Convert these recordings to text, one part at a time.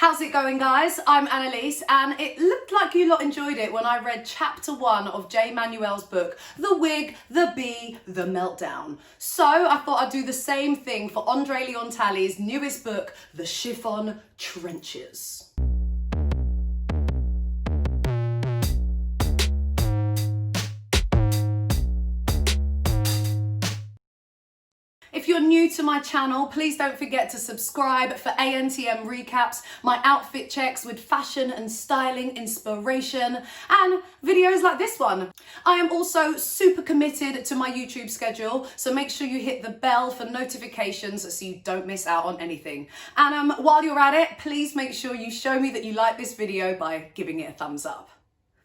How's it going, guys? I'm Annaliese, and it looked like you lot enjoyed it when I read chapter 1 of Jay Manuel's book, The Wig, The Bee, The Meltdown. So I thought I'd do the same thing for Andre Leon Talley's newest book, The Chiffon Trenches. If you're new to my channel, please don't forget to subscribe for ANTM recaps, my outfit checks with fashion and styling inspiration, and videos like this one. I am also super committed to my YouTube schedule, so make sure you hit the bell for notifications so you don't miss out on anything. And while you're at it, please make sure you show me that you like this video by giving it a thumbs up.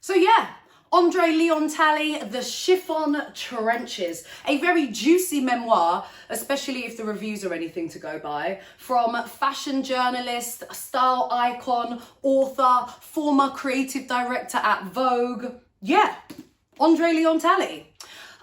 So yeah, Andre Leon Talley, The Chiffon Trenches, a very juicy memoir, especially if the reviews are anything to go by, from fashion journalist, style icon, author, former creative director at Vogue. Yeah, Andre Leon Talley.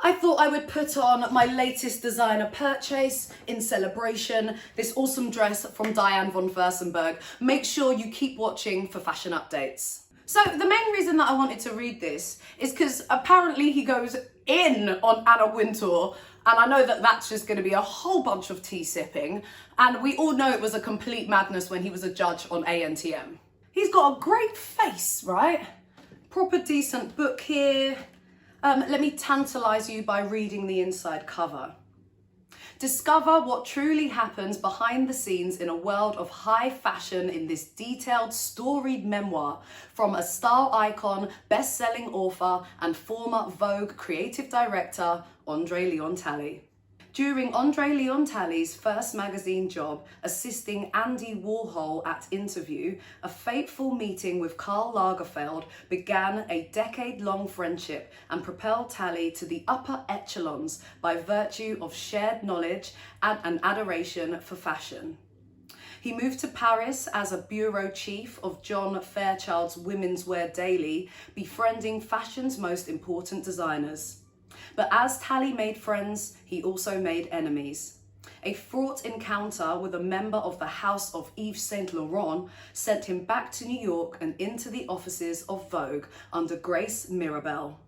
I thought I would put on my latest designer purchase in celebration, this awesome dress from Diane von Furstenberg. Make sure you keep watching for fashion updates. So the main reason that I wanted to read this is because apparently he goes in on Anna Wintour, and I know that that's just going to be a whole bunch of tea sipping, and we all know it was a complete madness when he was a judge on ANTM. He's got a great face, right? Proper decent book here. Let me tantalise you by reading the inside cover. Discover what truly happens behind the scenes in a world of high fashion in this detailed, storied memoir from a style icon, best-selling author, and former Vogue creative director, Andre Leon Talley. During Andre Leon Talley's first magazine job, assisting Andy Warhol at Interview, a fateful meeting with Karl Lagerfeld began a decade-long friendship and propelled Talley to the upper echelons by virtue of shared knowledge and an adoration for fashion. He moved to Paris as a bureau chief of John Fairchild's Women's Wear Daily, befriending fashion's most important designers. But as Talley made friends, he also made enemies. A fraught encounter with a member of the House of Yves Saint Laurent sent him back to New York and into the offices of Vogue under Grace Mirabelle.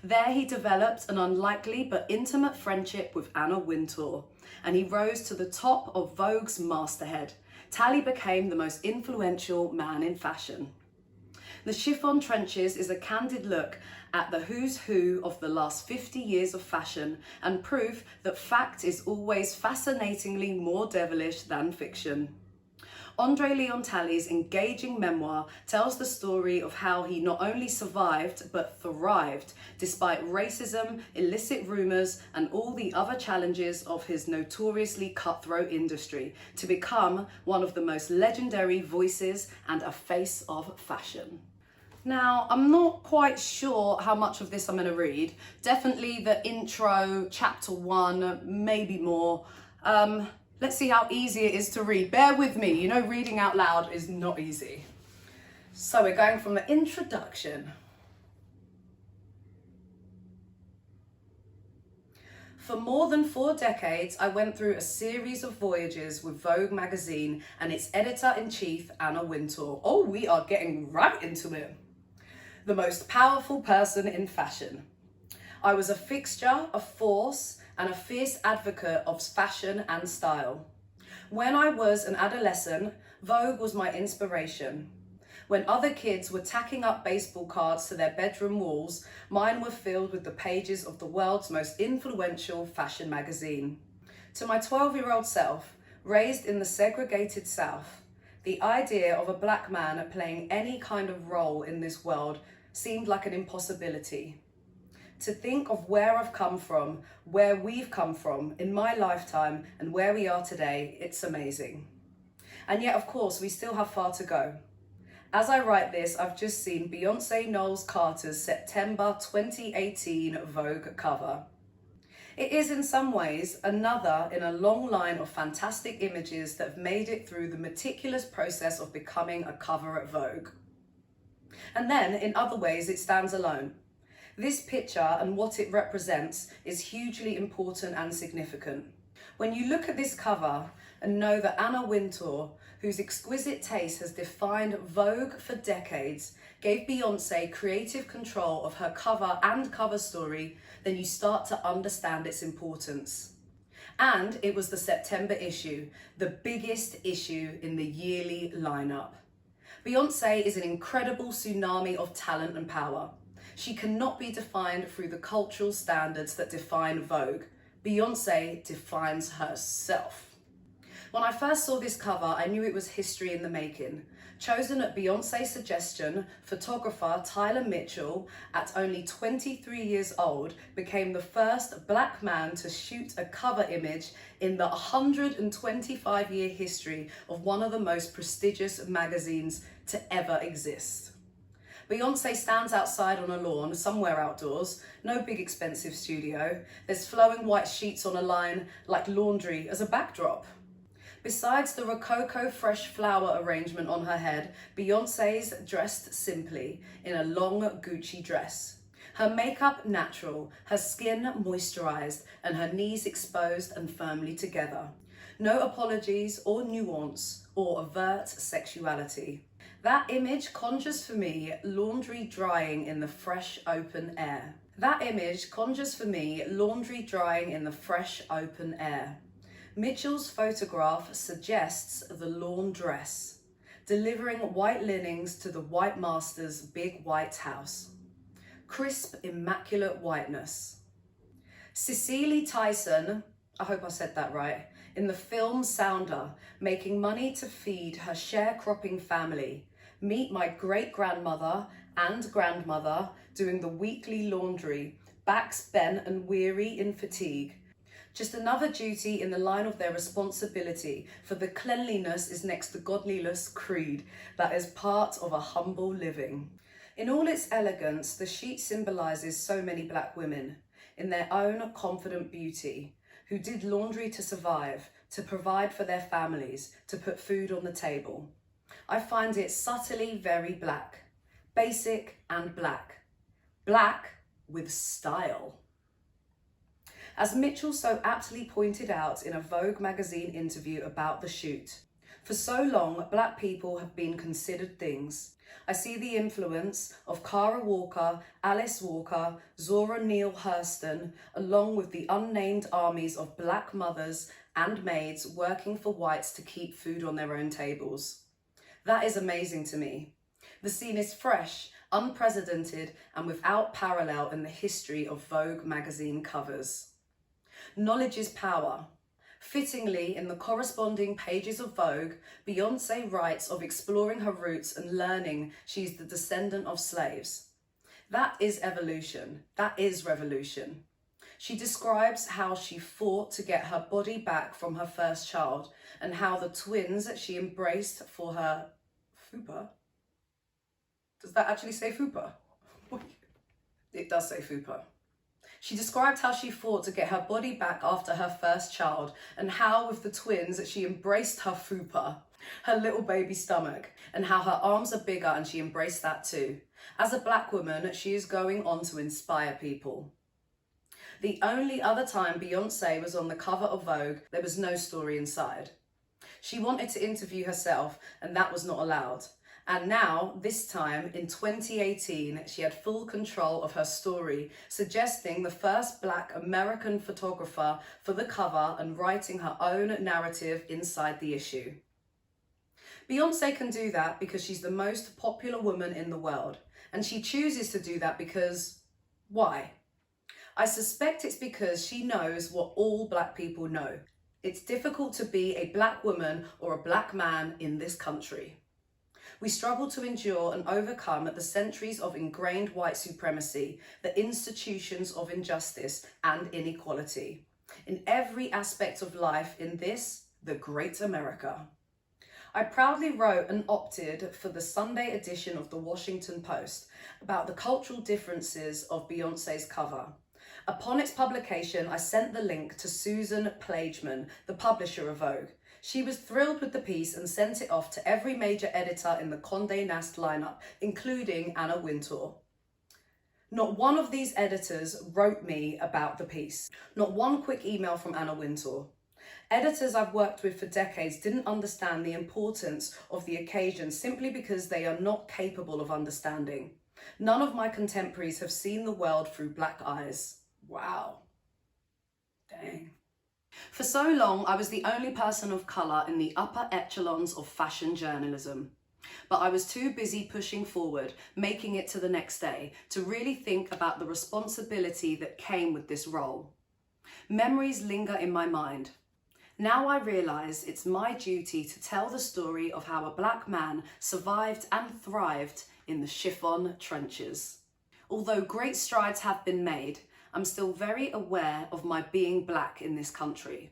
There he developed an unlikely but intimate friendship with Anna Wintour, and he rose to the top of Vogue's masthead. Talley became the most influential man in fashion. The Chiffon Trenches is a candid look at the who's who of the last 50 years of fashion and proof that fact is always fascinatingly more devilish than fiction. Andre Leon Talley's engaging memoir tells the story of how he not only survived but thrived despite racism, illicit rumours and all the other challenges of his notoriously cutthroat industry to become one of the most legendary voices and a face of fashion. Now, I'm not quite sure how much of this I'm going to read. Definitely the intro, chapter 1, maybe more. Let's see how easy it is to read. Bear with me, you know, reading out loud is not easy. So we're going from the introduction. For more than 4 decades, I went through a series of voyages with Vogue magazine and its editor-in-chief, Anna Wintour. Oh, we are getting right into it. The most powerful person in fashion. I was a fixture, a force, and a fierce advocate of fashion and style. When I was an adolescent, Vogue was my inspiration. When other kids were tacking up baseball cards to their bedroom walls, mine were filled with the pages of the world's most influential fashion magazine. To my 12-year-old self, raised in the segregated South, the idea of a black man playing any kind of role in this world seemed like an impossibility. To think of where I've come from, where we've come from in my lifetime and where we are today, it's amazing. And yet, of course, we still have far to go. As I write this, I've just seen Beyonce Knowles Carter's September 2018 Vogue cover. It is in some ways another in a long line of fantastic images that have made it through the meticulous process of becoming a cover at Vogue. And then in other ways it stands alone. This picture and what it represents is hugely important and significant. When you look at this cover and know that Anna Wintour, whose exquisite taste has defined Vogue for decades, gave Beyoncé creative control of her cover and cover story, then you start to understand its importance. And it was the September issue, the biggest issue in the yearly lineup. Beyoncé is an incredible tsunami of talent and power. She cannot be defined through the cultural standards that define Vogue. Beyoncé defines herself. When I first saw this cover, I knew it was history in the making. Chosen at Beyoncé's suggestion, photographer Tyler Mitchell, at only 23 years old, became the first black man to shoot a cover image in the 125-year history of one of the most prestigious magazines to ever exist. Beyoncé stands outside on a lawn, somewhere outdoors, no big expensive studio. There's flowing white sheets on a line like laundry as a backdrop. Besides the Rococo fresh flower arrangement on her head, Beyoncé's dressed simply in a long Gucci dress. Her makeup natural, her skin moisturized, and her knees exposed and firmly together. No apologies or nuance or overt sexuality. That image conjures for me laundry drying in the fresh open air. That image conjures for me laundry drying in the fresh open air. Mitchell's photograph suggests the lawn dress, delivering white linens to the white master's big white house. Crisp, immaculate whiteness. Cicely Tyson, I hope I said that right, in the film Sounder, making money to feed her sharecropping family. Meet my great-grandmother and grandmother doing the weekly laundry, backs bent and weary in fatigue. Just another duty in the line of their responsibility, for the cleanliness is next to godliness creed that is part of a humble living. In all its elegance, the sheet symbolises so many black women in their own confident beauty, who did laundry to survive, to provide for their families, to put food on the table. I find it subtly very black, basic and black. Black with style. As Mitchell so aptly pointed out in a Vogue magazine interview about the shoot, for so long, black people have been considered things. I see the influence of Kara Walker, Alice Walker, Zora Neale Hurston, along with the unnamed armies of black mothers and maids working for whites to keep food on their own tables. That is amazing to me. The scene is fresh, unprecedented, and without parallel in the history of Vogue magazine covers. Knowledge is power. Fittingly, in the corresponding pages of Vogue, Beyoncé writes of exploring her roots and learning she's the descendant of slaves. That is evolution. That is revolution. She describes how she fought to get her body back from her first child and how the twins she embraced for her fupa. Does that actually say fupa? It does say fupa. She described how she fought to get her body back after her first child and how with the twins she embraced her fupa, her little baby stomach, and how her arms are bigger and she embraced that too. As a black woman, she is going on to inspire people. The only other time Beyoncé was on the cover of Vogue, there was no story inside. She wanted to interview herself and that was not allowed. And now, this time, in 2018, she had full control of her story, suggesting the first black American photographer for the cover and writing her own narrative inside the issue. Beyoncé can do that because she's the most popular woman in the world. And she chooses to do that because, why? I suspect it's because she knows what all black people know. It's difficult to be a black woman or a black man in this country. We struggle to endure and overcome the centuries of ingrained white supremacy, the institutions of injustice and inequality, in every aspect of life in this, the great America. I proudly wrote and opted for the Sunday edition of the Washington Post about the cultural differences of Beyoncé's cover. Upon its publication, I sent the link to Susan Plageman, the publisher of Vogue. She was thrilled with the piece and sent it off to every major editor in the Condé Nast lineup, including Anna Wintour. Not one of these editors wrote me about the piece. Not one quick email from Anna Wintour. Editors I've worked with for decades didn't understand the importance of the occasion simply because they are not capable of understanding. None of my contemporaries have seen the world through black eyes. Wow. Dang. For so long, I was the only person of colour in the upper echelons of fashion journalism. But I was too busy pushing forward, making it to the next day, to really think about the responsibility that came with this role. Memories linger in my mind. Now I realise it's my duty to tell the story of how a black man survived and thrived in the Chiffon Trenches. Although great strides have been made, I'm still very aware of my being black in this country.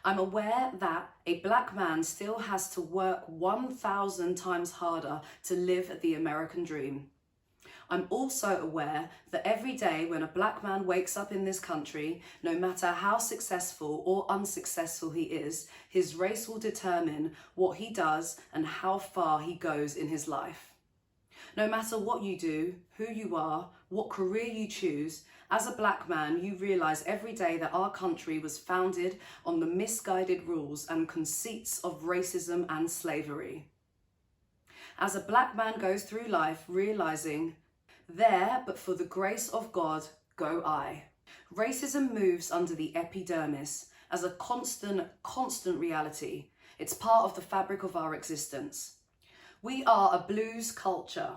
I'm aware that a black man still has to work 1,000 times harder to live the American dream. I'm also aware that every day when a black man wakes up in this country, no matter how successful or unsuccessful he is, his race will determine what he does and how far he goes in his life. No matter what you do, who you are, what career you choose, as a black man, you realise every day that our country was founded on the misguided rules and conceits of racism and slavery. As a black man goes through life realising, there, but for the grace of God, go I. Racism moves under the epidermis as a constant reality. It's part of the fabric of our existence. We are a blues culture,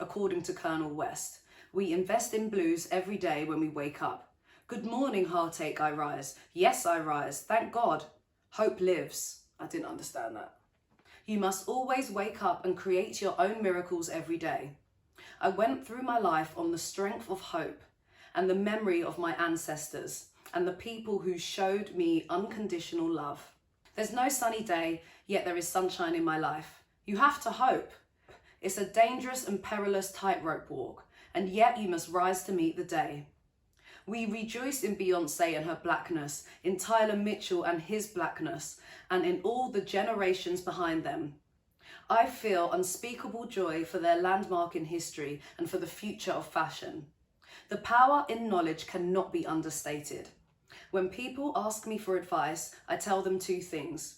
according to Colonel West. We invest in blues every day when we wake up. Good morning, heartache, I rise. Yes, I rise. Thank God. Hope lives. I didn't understand that. You must always wake up and create your own miracles every day. I went through my life on the strength of hope and the memory of my ancestors and the people who showed me unconditional love. There's no sunny day, yet there is sunshine in my life. You have to hope. It's a dangerous and perilous tightrope walk, and yet you must rise to meet the day. We rejoice in Beyoncé and her blackness, in Tyler Mitchell and his blackness, and in all the generations behind them. I feel unspeakable joy for their landmark in history and for the future of fashion. The power in knowledge cannot be understated. When people ask me for advice, I tell them two things.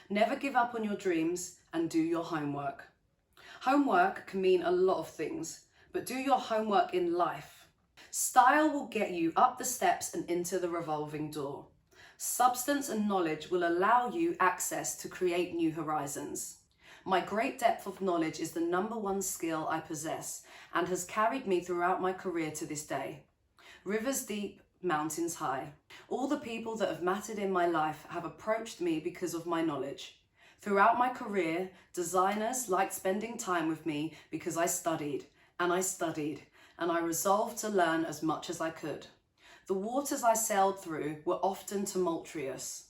Never give up on your dreams and do your homework. Homework can mean a lot of things, but do your homework in life. Style will get you up the steps and into the revolving door. Substance and knowledge will allow you access to create new horizons. My great depth of knowledge is the #1 skill I possess and has carried me throughout my career to this day. Rivers deep, mountains high. All the people that have mattered in my life have approached me because of my knowledge. Throughout my career, designers liked spending time with me because I studied, and I resolved to learn as much as I could. The waters I sailed through were often tumultuous,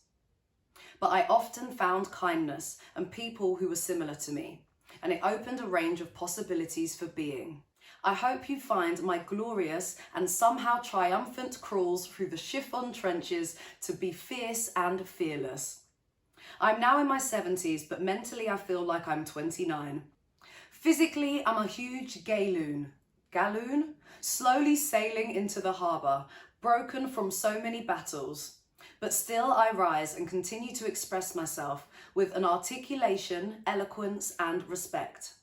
but I often found kindness and people who were similar to me, and it opened a range of possibilities for being. I hope you find my glorious and somehow triumphant crawls through the Chiffon Trenches to be fierce and fearless. I'm now in my 70s, but mentally I feel like I'm 29. Physically, I'm a huge galloon, slowly sailing into the harbour, broken from so many battles. But still I rise and continue to express myself with an articulation, eloquence and respect.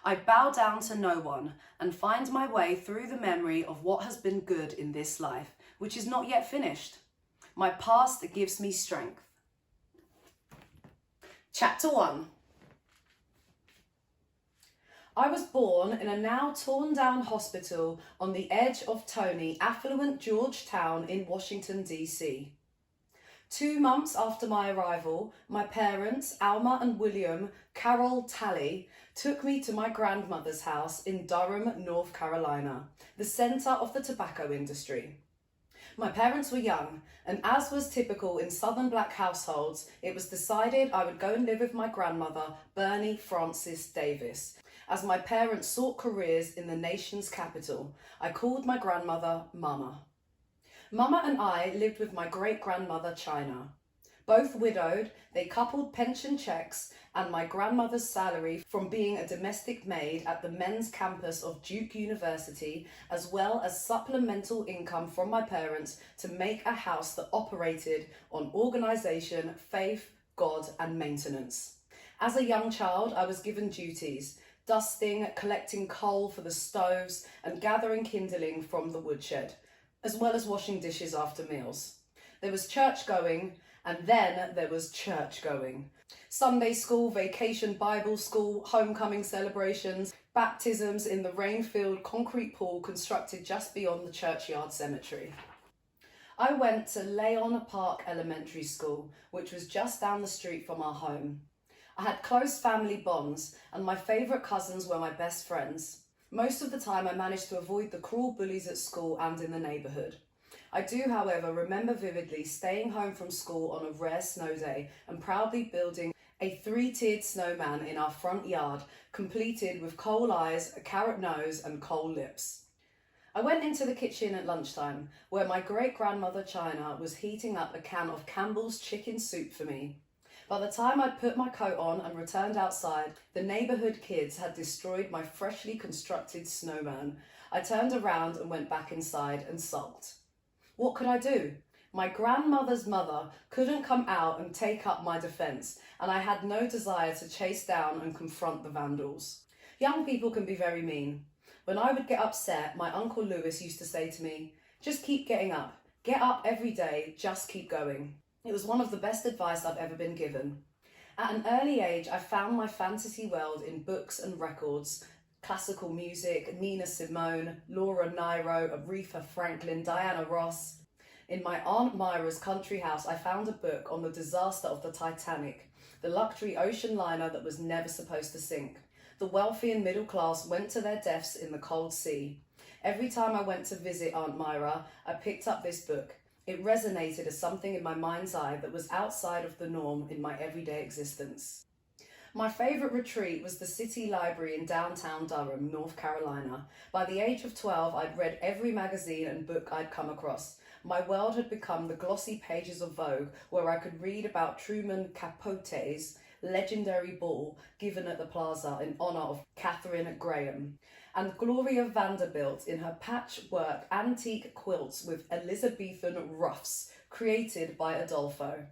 I bow down to no one and find my way through the memory of what has been good in this life, which is not yet finished. My past gives me strength. Chapter 1. I was born in a now torn down hospital on the edge of Tony, affluent Georgetown in Washington, D.C. 2 months after my arrival, my parents, Alma and William Carroll Talley, took me to my grandmother's house in Durham, North Carolina, the centre of the tobacco industry. My parents were young, and as was typical in Southern black households, it was decided I would go and live with my grandmother, Bernie Frances Davis. As my parents sought careers in the nation's capital, I called my grandmother Mama. Mama and I lived with my great-grandmother China. Both widowed, they coupled pension checks and my grandmother's salary from being a domestic maid at the men's campus of Duke University, as well as supplemental income from my parents to make a house that operated on organisation, faith, God and maintenance. As a young child, I was given duties: dusting, collecting coal for the stoves and gathering kindling from the woodshed, as well as washing dishes after meals. There was church going, and then there was church going. Sunday school, vacation Bible school, homecoming celebrations, baptisms in the rain-filled concrete pool constructed just beyond the churchyard cemetery. I went to Leon Park Elementary School, which was just down the street from our home. I had close family bonds, and my favourite cousins were my best friends. Most of the time I managed to avoid the cruel bullies at school and in the neighbourhood. I do, however, remember vividly staying home from school on a rare snow day and proudly building a 3-tiered snowman in our front yard, completed with coal eyes, a carrot nose and coal lips. I went into the kitchen at lunchtime, where my great-grandmother China was heating up a can of Campbell's chicken soup for me. By the time I'd put my coat on and returned outside, the neighbourhood kids had destroyed my freshly constructed snowman. I turned around and went back inside and sulked. What could I do? My grandmother's mother couldn't come out and take up my defence, and I had no desire to chase down and confront the vandals. Young people can be very mean. When I would get upset, my Uncle Lewis used to say to me, "Just keep getting up. Get up every day, just keep going." It was one of the best advice I've ever been given. At an early age, I found my fantasy world in books and records: classical music, Nina Simone, Laura Nyro, Aretha Franklin, Diana Ross. In my Aunt Myra's country house, I found a book on the disaster of the Titanic, the luxury ocean liner that was never supposed to sink. The wealthy and middle class went to their deaths in the cold sea. Every time I went to visit Aunt Myra, I picked up this book. It resonated as something in my mind's eye that was outside of the norm in my everyday existence. My favourite retreat was the City Library in downtown Durham, North Carolina. By the age of 12, I'd read every magazine and book I'd come across. My world had become the glossy pages of Vogue, where I could read about Truman Capote's legendary ball given at the Plaza in honour of Katharine Graham, and Gloria Vanderbilt in her patchwork antique quilts with Elizabethan ruffs created by Adolfo.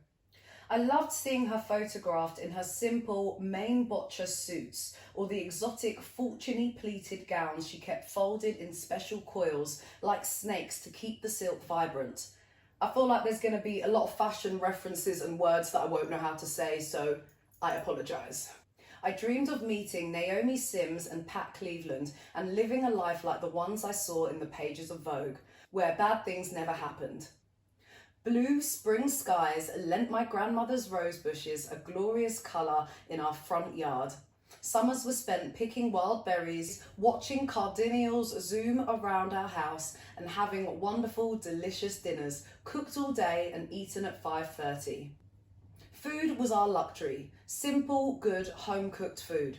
I loved seeing her photographed in her simple main botcher suits or the exotic fortunely pleated gowns she kept folded in special coils like snakes to keep the silk vibrant. I feel like there's going to be a lot of fashion references and words that I won't know how to say, so I apologise. I dreamed of meeting Naomi Sims and Pat Cleveland and living a life like the ones I saw in the pages of Vogue, where bad things never happened. Blue spring skies lent my grandmother's rose bushes a glorious colour in our front yard. Summers were spent picking wild berries, watching cardinals zoom around our house and having wonderful, delicious dinners, cooked all day and eaten at 5:30. Food was our luxury, simple, good, home-cooked food.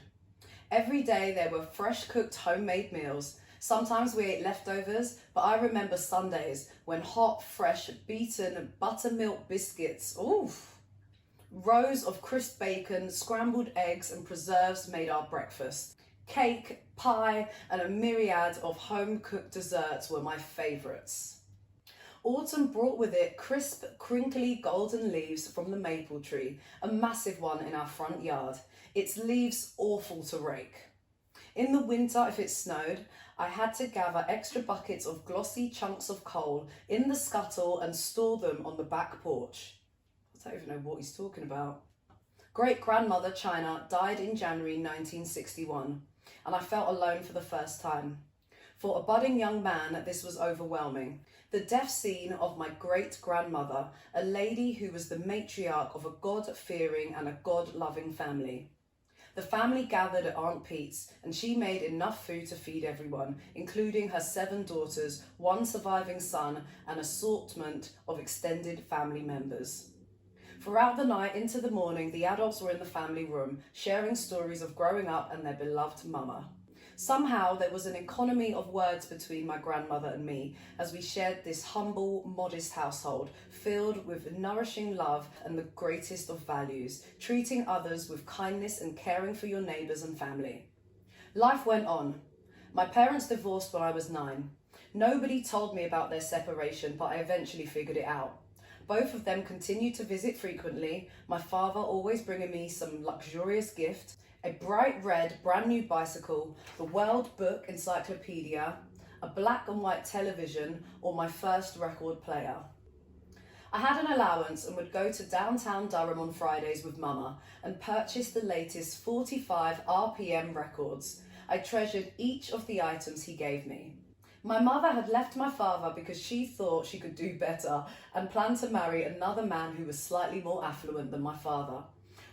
Every day there were fresh-cooked homemade meals. Sometimes we ate leftovers, but I remember Sundays when hot, fresh, beaten buttermilk biscuits, rows of crisp bacon, scrambled eggs and preserves made our breakfast. Cake, pie and a myriad of home-cooked desserts were my favourites. Autumn brought with it crisp, crinkly golden leaves from the maple tree, a massive one in our front yard. Its leaves awful to rake. In the winter, if it snowed, I had to gather extra buckets of glossy chunks of coal in the scuttle and store them on the back porch. I don't even know what he's talking about. Great-grandmother China died in January 1961, and I felt alone for the first time. For a budding young man, this was overwhelming. The death scene of my great-grandmother, a lady who was the matriarch of a God-fearing and a God-loving family. The family gathered at Aunt Pete's and she made enough food to feed everyone, including her 7 daughters, 1 surviving son, and an assortment of extended family members. Throughout the night into the morning, the adults were in the family room, sharing stories of growing up and their beloved mama. Somehow there was an economy of words between my grandmother and me as we shared this humble, modest household filled with nourishing love and the greatest of values, treating others with kindness and caring for your neighbours and family. Life went on. My parents divorced when I was 9. Nobody told me about their separation, but I eventually figured it out. Both of them continued to visit frequently, my father always bringing me some luxurious gift, a bright red brand new bicycle, the World Book Encyclopedia, a black and white television, or my first record player. I had an allowance and would go to downtown Durham on Fridays with Mama and purchase the latest 45 RPM records. I treasured each of the items he gave me. My mother had left my father because she thought she could do better and planned to marry another man who was slightly more affluent than my father.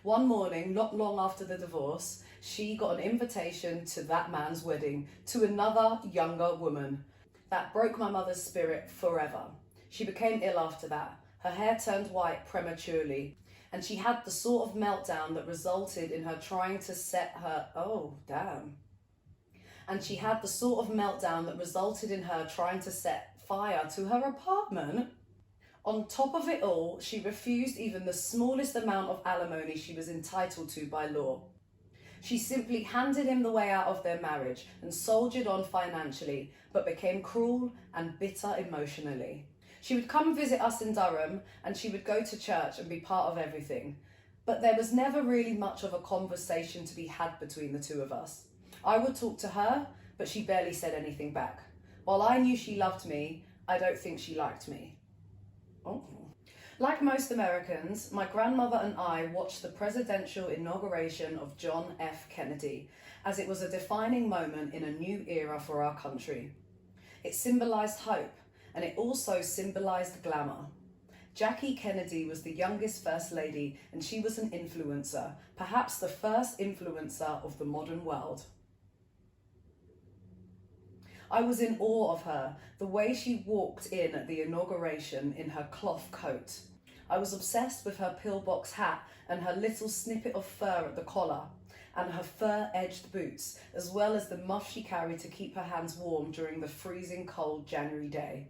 One morning, not long after the divorce, she got an invitation to that man's wedding to another younger woman. That broke my mother's spirit forever. She became ill after that. Her hair turned white prematurely, and she had the sort of meltdown that resulted in her trying to set her... And she had the sort of meltdown that resulted in her trying to set fire to her apartment. On top of it all, she refused even the smallest amount of alimony she was entitled to by law. She simply handed him the way out of their marriage and soldiered on financially, but became cruel and bitter emotionally. She would come visit us in Durham and she would go to church and be part of everything. But there was never really much of a conversation to be had between the two of us. I would talk to her, but she barely said anything back. While I knew she loved me, I don't think she liked me. Oh. Like most Americans, my grandmother and I watched the presidential inauguration of John F. Kennedy, as it was a defining moment in a new era for our country. It symbolized hope, and it also symbolized glamour. Jackie Kennedy was the youngest First Lady, and she was an influencer, perhaps the first influencer of the modern world. I was in awe of her, the way she walked in at the inauguration in her cloth coat. I was obsessed with her pillbox hat and her little snippet of fur at the collar, and her fur-edged boots, as well as the muff she carried to keep her hands warm during the freezing cold January day.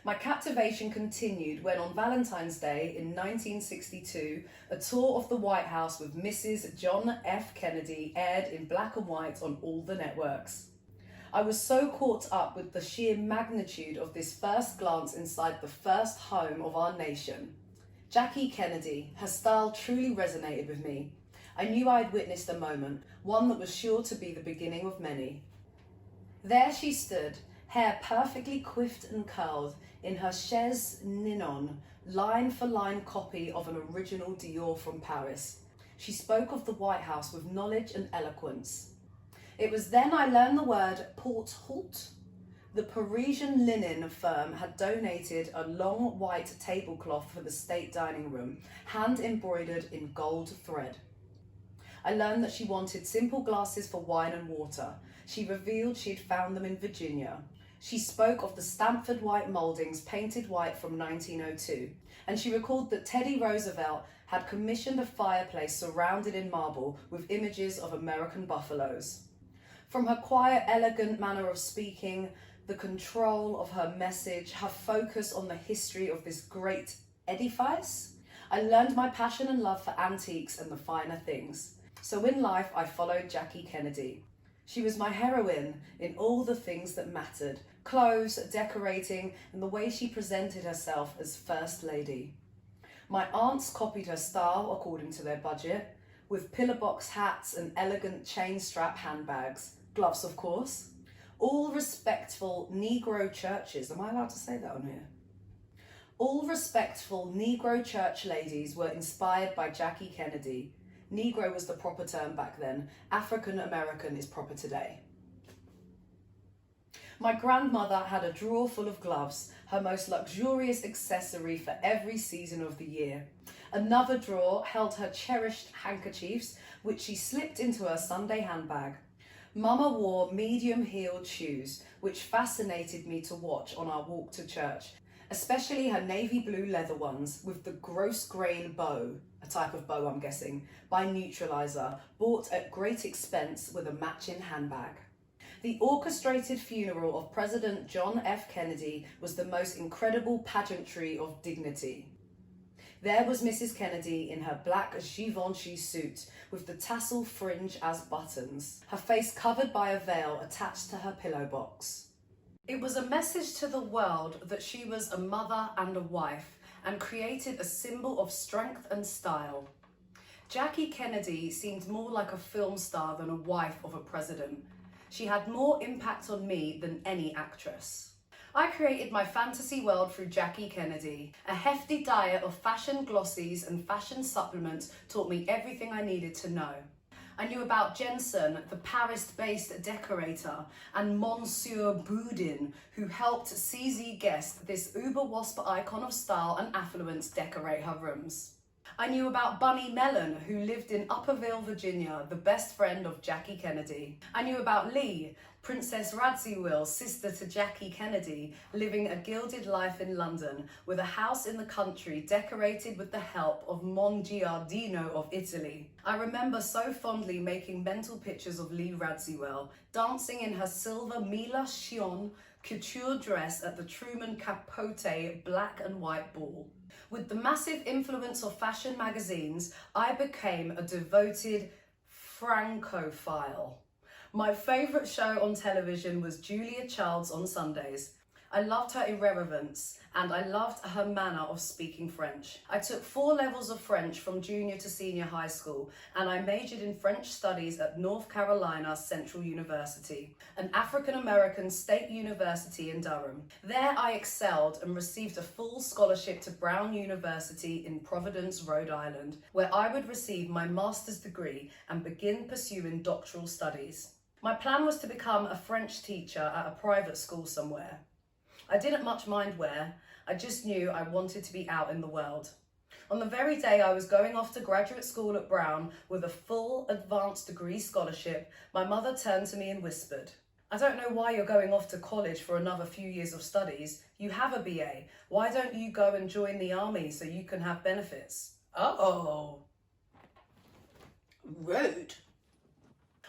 My captivation continued when on Valentine's Day in 1962, a tour of the White House with Mrs. John F. Kennedy aired in black and white on all the networks. I was so caught up with the sheer magnitude of this first glance inside the first home of our nation. Jackie Kennedy, her style truly resonated with me. I knew I had witnessed a moment, one that was sure to be the beginning of many. There she stood, hair perfectly coiffed and curled, in her chaise ninon, line-for-line copy of an original Dior from Paris. She spoke of the White House with knowledge and eloquence. It was then I learned the word porte-haute. The Parisian linen firm had donated a long white tablecloth for the state dining room, hand-embroidered in gold thread. I learned that she wanted simple glasses for wine and water. She revealed she'd found them in Virginia. She spoke of the Stamford white mouldings painted white from 1902, and she recalled that Teddy Roosevelt had commissioned a fireplace surrounded in marble with images of American buffaloes. From her quiet, elegant manner of speaking, the control of her message, her focus on the history of this great edifice, I learned my passion and love for antiques and the finer things. So in life, I followed Jackie Kennedy. She was my heroine in all the things that mattered: clothes, decorating, and the way she presented herself as First Lady. My aunts copied her style according to their budget, with pillowbox hats and elegant chain strap handbags. Gloves, of course. All respectful Negro churches, am I allowed to say that on here? All respectful Negro church ladies were inspired by Jackie Kennedy. Negro was the proper term back then. African American is proper today. My grandmother had a drawer full of gloves, her most luxurious accessory for every season of the year. Another drawer held her cherished handkerchiefs, which she slipped into her Sunday handbag. Mama wore medium-heeled shoes, which fascinated me to watch on our walk to church, especially her navy blue leather ones with the gross grain bow, a type of bow I'm guessing, by Neutralizer, bought at great expense with a matching handbag. The orchestrated funeral of President John F. Kennedy was the most incredible pageantry of dignity. There was Mrs. Kennedy in her black Givenchy suit with the tassel fringe as buttons, her face covered by a veil attached to her pillow box. It was a message to the world that she was a mother and a wife and created a symbol of strength and style. Jackie Kennedy seemed more like a film star than a wife of a president. She had more impact on me than any actress. I created my fantasy world through Jackie Kennedy. A hefty diet of fashion glossies and fashion supplements taught me everything I needed to know. I knew about Jensen, the Paris-based decorator, and Monsieur Boudin, who helped CZ Guest, this uber-wasp icon of style and affluence, decorate her rooms. I knew about Bunny Mellon, who lived in Upperville, Virginia, the best friend of Jackie Kennedy. I knew about Lee, Princess Radziwill's sister to Jackie Kennedy, living a gilded life in London, with a house in the country decorated with the help of Mongiardino of Italy. I remember so fondly making mental pictures of Lee Radziwill, dancing in her silver Mila Chion couture dress at the Truman Capote black and white ball. With the massive influence of fashion magazines, I became a devoted Francophile. My favourite show on television was Julia Childs on Sundays. I loved her irreverence and I loved her manner of speaking French. I took 4 levels of French from junior to senior high school and I majored in French studies at North Carolina Central University, an African-American state university in Durham. There I excelled and received a full scholarship to Brown University in Providence, Rhode Island, where I would receive my master's degree and begin pursuing doctoral studies. My plan was to become a French teacher at a private school somewhere. I didn't much mind where, I just knew I wanted to be out in the world. On the very day I was going off to graduate school at Brown with a full advanced degree scholarship, my mother turned to me and whispered, "I don't know why you're going off to college for another few years of studies. You have a BA. Why don't you go and join the army so you can have benefits?" Uh-oh. Rude.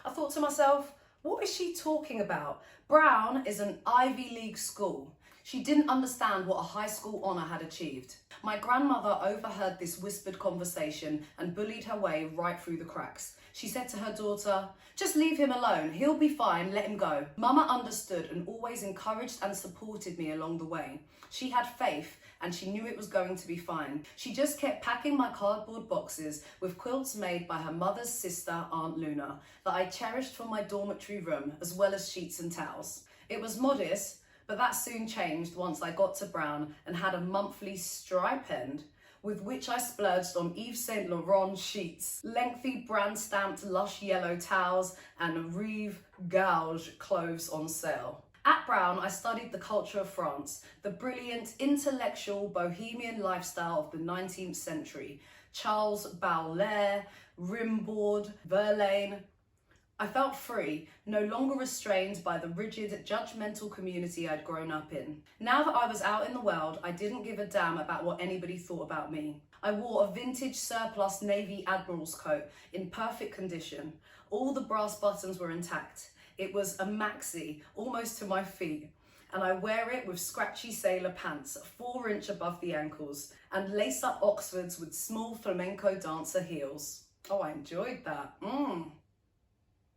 I thought to myself, what is she talking about? Brown is an Ivy League school. She didn't understand what a high school honour had achieved. My grandmother overheard this whispered conversation and bullied her way right through the cracks. She said to her daughter, "Just leave him alone, he'll be fine, let him go." Mama understood and always encouraged and supported me along the way. She had faith and she knew it was going to be fine. She just kept packing my cardboard boxes with quilts made by her mother's sister, Aunt Luna, that I cherished for my dormitory room, as well as sheets and towels. It was modest, but that soon changed once I got to Brown and had a monthly stipend, with which I splurged on Yves Saint Laurent sheets, lengthy brand-stamped lush yellow towels, and Rive Gauge clothes on sale. At Brown, I studied the culture of France, the brilliant, intellectual, bohemian lifestyle of the 19th century. Charles Baudelaire, Rimbaud, Verlaine. I felt free, no longer restrained by the rigid, judgmental community I'd grown up in. Now that I was out in the world, I didn't give a damn about what anybody thought about me. I wore a vintage surplus Navy Admiral's coat in perfect condition. All the brass buttons were intact. It was a maxi, almost to my feet, and I wear it with scratchy sailor pants, 4 inch above the ankles, and lace-up Oxfords with small flamenco dancer heels. Oh, I enjoyed that.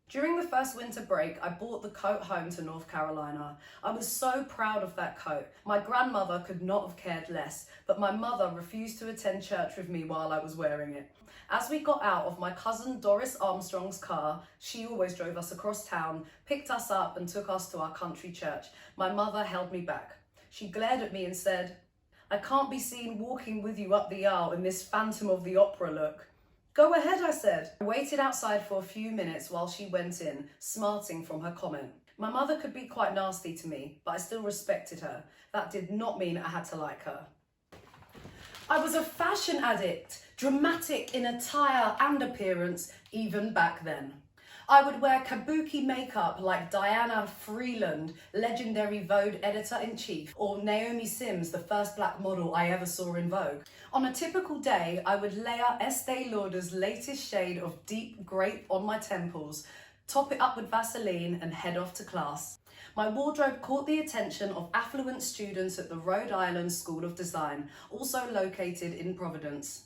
During the first winter break, I brought the coat home to North Carolina. I was so proud of that coat. My grandmother could not have cared less, but my mother refused to attend church with me while I was wearing it. As we got out of my cousin Doris Armstrong's car, she always drove us across town, picked us up and took us to our country church. My mother held me back. She glared at me and said, "I can't be seen walking with you up the aisle in this Phantom of the Opera look." "Go ahead," I said. I waited outside for a few minutes while she went in, smarting from her comment. My mother could be quite nasty to me, but I still respected her. That did not mean I had to like her. I was a fashion addict, dramatic in attire and appearance, even back then. I would wear kabuki makeup like Diana Freeland, legendary Vogue editor-in-chief, or Naomi Sims, the first black model I ever saw in Vogue. On a typical day, I would layer Estee Lauder's latest shade of deep grape on my temples, top it up with Vaseline and head off to class. My wardrobe caught the attention of affluent students at the Rhode Island School of Design, also located in Providence.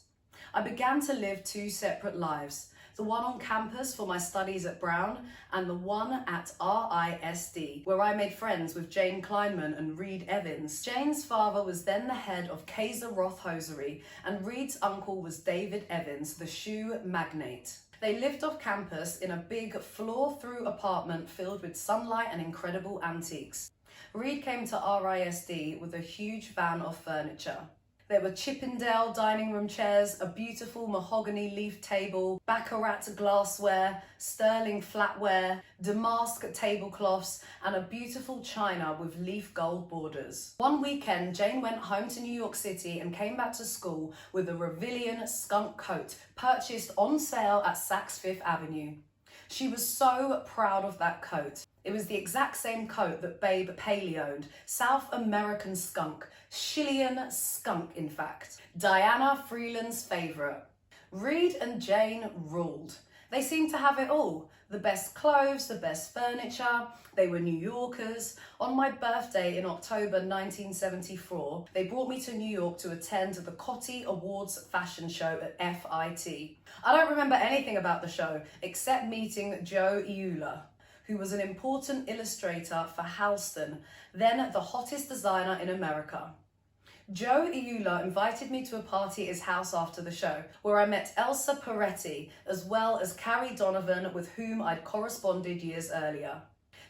I began to live two separate lives, the one on campus for my studies at Brown and the one at RISD, where I made friends with Jane Kleinman and Reed Evans. Jane's father was then the head of Kaiser Roth Hosiery, and Reed's uncle was David Evans, the shoe magnate. They lived off campus in a big floor-through apartment filled with sunlight and incredible antiques. Reed came to RISD with a huge van of furniture. There were Chippendale dining room chairs, a beautiful mahogany leaf table, baccarat glassware, sterling flatware, damask tablecloths, and a beautiful china with leaf gold borders. One weekend, Jane went home to New York City and came back to school with a Revillion skunk coat purchased on sale at Saks Fifth Avenue. She was so proud of that coat. It was the exact same coat that Babe Paley owned, South American skunk, Chilean skunk in fact, Diana Freeland's favourite. Reed and Jane ruled. They seemed to have it all. The best clothes, the best furniture. They were New Yorkers. On my birthday in October 1974, they brought me to New York to attend the Coty Awards fashion show at FIT. I don't remember anything about the show except meeting Joe Iula, who was an important illustrator for Halston, then the hottest designer in America. Joe Iula invited me to a party at his house after the show, where I met Elsa Peretti, as well as Carrie Donovan, with whom I'd corresponded years earlier.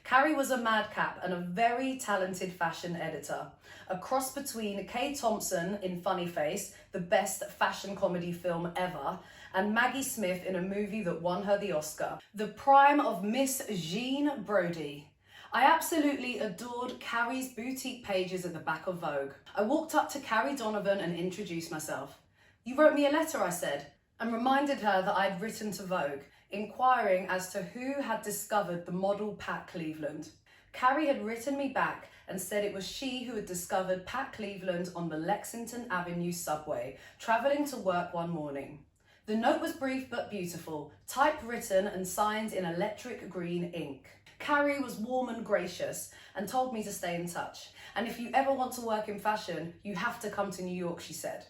Carrie was a madcap and a very talented fashion editor, a cross between Kay Thompson in Funny Face, the best fashion comedy film ever, and Maggie Smith in a movie that won her the Oscar, the prime of Miss Jean Brodie. I absolutely adored Carrie's boutique pages at the back of Vogue. I walked up to Carrie Donovan and introduced myself. "You wrote me a letter," I said, and reminded her that I'd written to Vogue, inquiring as to who had discovered the model Pat Cleveland. Carrie had written me back and said it was she who had discovered Pat Cleveland on the Lexington Avenue subway, travelling to work one morning. The note was brief but beautiful, typewritten and signed in electric green ink. Carrie was warm and gracious and told me to stay in touch. "And if you ever want to work in fashion, you have to come to New York," she said.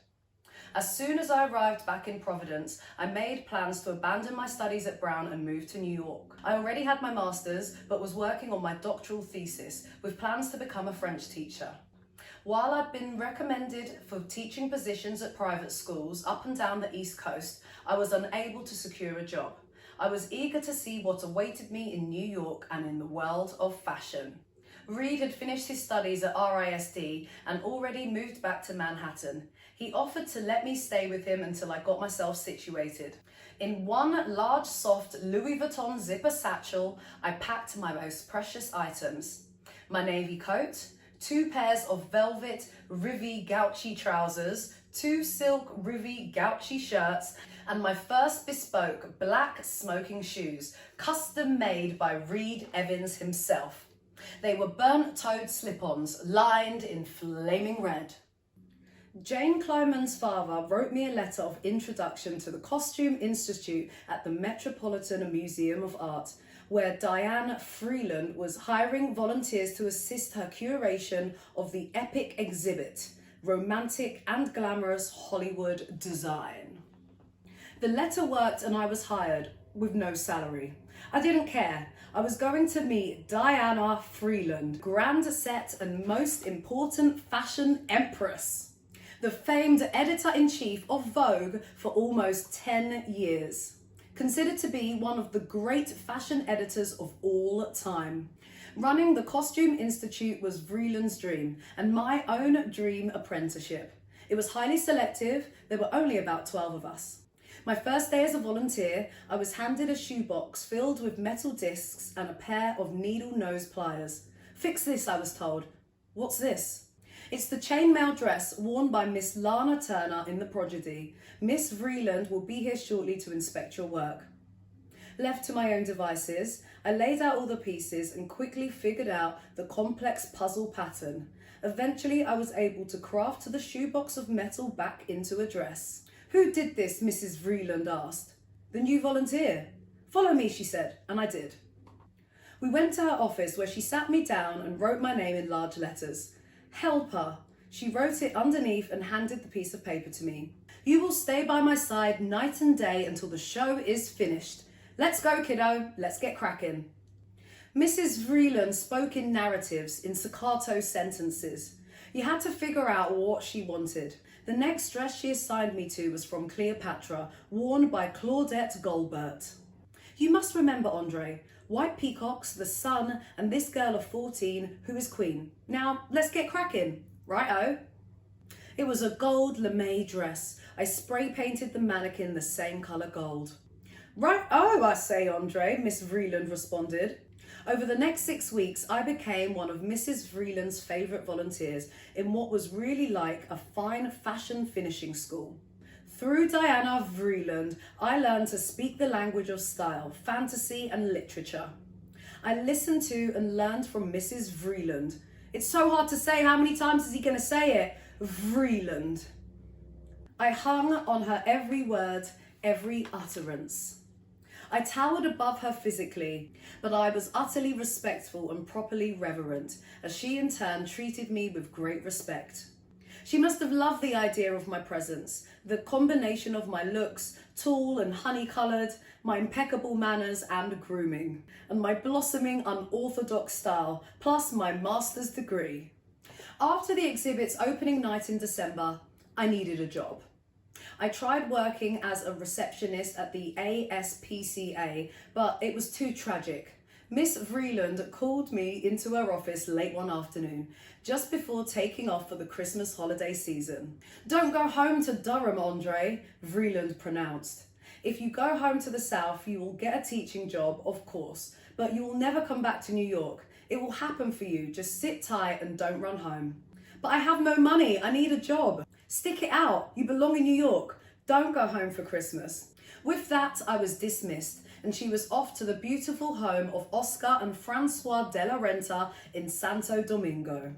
As soon as I arrived back in Providence, I made plans to abandon my studies at Brown and move to New York. I already had my master's, but was working on my doctoral thesis with plans to become a French teacher. While I'd been recommended for teaching positions at private schools up and down the East Coast, I was unable to secure a job. I was eager to see what awaited me in New York and in the world of fashion. Reed had finished his studies at RISD and already moved back to Manhattan. He offered to let me stay with him until I got myself situated. In one large, soft Louis Vuitton zipper satchel, I packed my most precious items: my navy coat, 2 pairs of velvet Rivi Gauchi trousers, 2 silk Rivi Gauchi shirts, and my first bespoke black smoking shoes, custom made by Reed Evans himself. They were burnt-toed slip-ons, lined in flaming red. Jane Kleinman's father wrote me a letter of introduction to the Costume Institute at the Metropolitan Museum of Art, where Diane Freeland was hiring volunteers to assist her curation of the epic exhibit, Romantic and Glamorous Hollywood Design. The letter worked and I was hired, with no salary. I didn't care. I was going to meet Diana Freeland, grand set and most important fashion empress, the famed editor-in-chief of Vogue for almost 10 years. Considered to be one of the great fashion editors of all time. Running the Costume Institute was Vreeland's dream and my own dream apprenticeship. It was highly selective. There were only about 12 of us. My first day as a volunteer, I was handed a shoebox filled with metal discs and a pair of needle nose pliers. "Fix this," I was told. "What's this?" "It's the chainmail dress worn by Miss Lana Turner in The Prodigy. Miss Vreeland will be here shortly to inspect your work." Left to my own devices, I laid out all the pieces and quickly figured out the complex puzzle pattern. Eventually, I was able to craft the shoebox of metal back into a dress. "Who did this?" Mrs. Vreeland asked. "The new volunteer." "Follow me," she said, and I did. We went to her office where she sat me down and wrote my name in large letters. Helper. She wrote it underneath and handed the piece of paper to me. You will stay by my side night and day until the show is finished. Let's go, kiddo. Let's get cracking. Mrs. Vreeland spoke in narratives, in staccato sentences. You had to figure out what she wanted. The next dress she assigned me to was from Cleopatra, worn by Claudette Golbert. You must remember, Andre, white peacocks, the sun, and this girl of 14 who is queen. Now, let's get cracking. Righto. It was a gold lame dress. I spray painted the mannequin the same colour gold. Right-o, I say, Andre, Miss Vreeland responded. Over the next 6 weeks, I became one of Mrs. Vreeland's favourite volunteers in what was really like a fine fashion finishing school. Through Diana Vreeland, I learned to speak the language of style, fantasy and literature. I listened to and learned from Mrs. Vreeland. It's so hard to say. How many times is he going to say it? Vreeland. I hung on her every word, every utterance. I towered above her physically, but I was utterly respectful and properly reverent, as she in turn treated me with great respect. She must have loved the idea of my presence, the combination of my looks, tall and honey-coloured, my impeccable manners and grooming, and my blossoming unorthodox style, plus my master's degree. After the exhibit's opening night in December, I needed a job. I tried working as a receptionist at the ASPCA, but it was too tragic. Miss Vreeland called me into her office late one afternoon, just before taking off for the Christmas holiday season. Don't go home to Durham, Andre, Vreeland pronounced. If you go home to the south, you will get a teaching job, of course, but you will never come back to New York. It will happen for you. Just sit tight and don't run home. But I have no money. I need a job. Stick it out. You belong in New York. Don't go home for Christmas. With that, I was dismissed, and she was off to the beautiful home of Oscar and Francois de la Renta in Santo Domingo.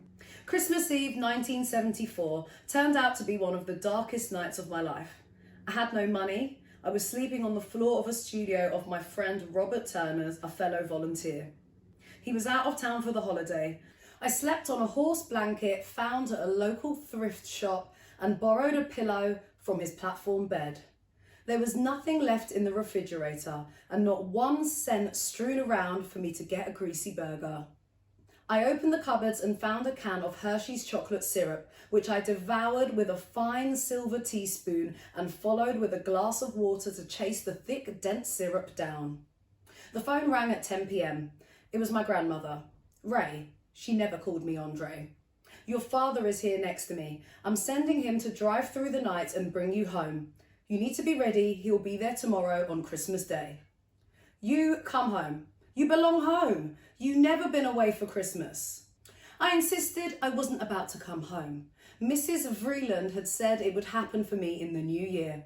Christmas Eve 1974 turned out to be one of the darkest nights of my life. I had no money. I was sleeping on the floor of a studio of my friend Robert Turner's, a fellow volunteer. He was out of town for the holiday. I slept on a horse blanket found at a local thrift shop and borrowed a pillow from his platform bed. There was nothing left in the refrigerator and not 1 cent strewn around for me to get a greasy burger. I opened the cupboards and found a can of Hershey's chocolate syrup, which I devoured with a fine silver teaspoon and followed with a glass of water to chase the thick, dense syrup down. The phone rang at 10 p.m. It was my grandmother. Ray. She never called me Andre. Your father is here next to me. I'm sending him to drive through the night and bring you home. You need to be ready. He'll be there tomorrow on Christmas Day. You come home. You belong home. You've never been away for Christmas. I insisted I wasn't about to come home. Mrs. Vreeland had said it would happen for me in the new year.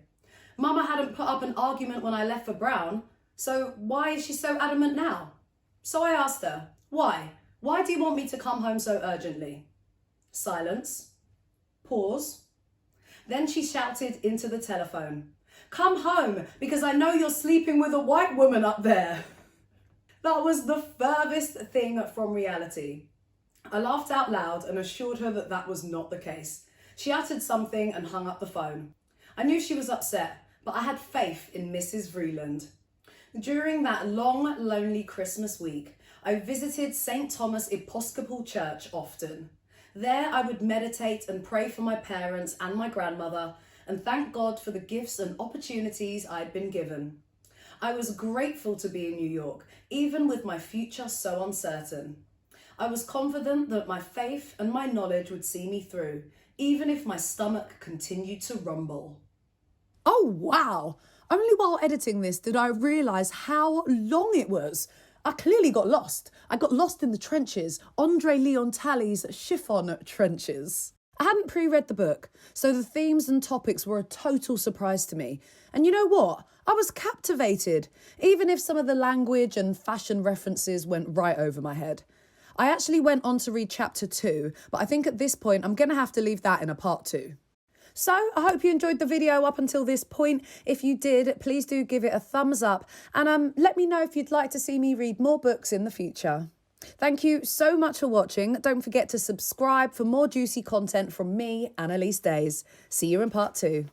Mama hadn't put up an argument when I left for Brown, so why is she so adamant now? So I asked her, why? Why do you want me to come home so urgently? Silence. Pause. Then she shouted into the telephone, come home, because I know you're sleeping with a white woman up there. That was the furthest thing from reality. I laughed out loud and assured her that that was not the case. She uttered something and hung up the phone. I knew she was upset, but I had faith in Mrs. Vreeland. During that long, lonely Christmas week, I visited St. Thomas Episcopal Church often. There I would meditate and pray for my parents and my grandmother and thank God for the gifts and opportunities I'd been given. I was grateful to be in New York, even with my future so uncertain. I was confident that my faith and my knowledge would see me through, even if my stomach continued to rumble. Oh, wow. Only while editing this did I realise how long it was. I clearly got lost. I got lost in the trenches, Andre Leon Talley's Chiffon Trenches. I hadn't pre-read the book, so the themes and topics were a total surprise to me. And you know what? I was captivated, even if some of the language and fashion references went right over my head. I actually went on to read chapter 2, but I think at this point I'm going to have to leave that in a part 2. So I hope you enjoyed the video up until this point. If you did, please do give it a thumbs up and let me know if you'd like to see me read more books in the future. Thank you so much for watching. Don't forget to subscribe for more juicy content from me, Annaliese Days. See you in part 2.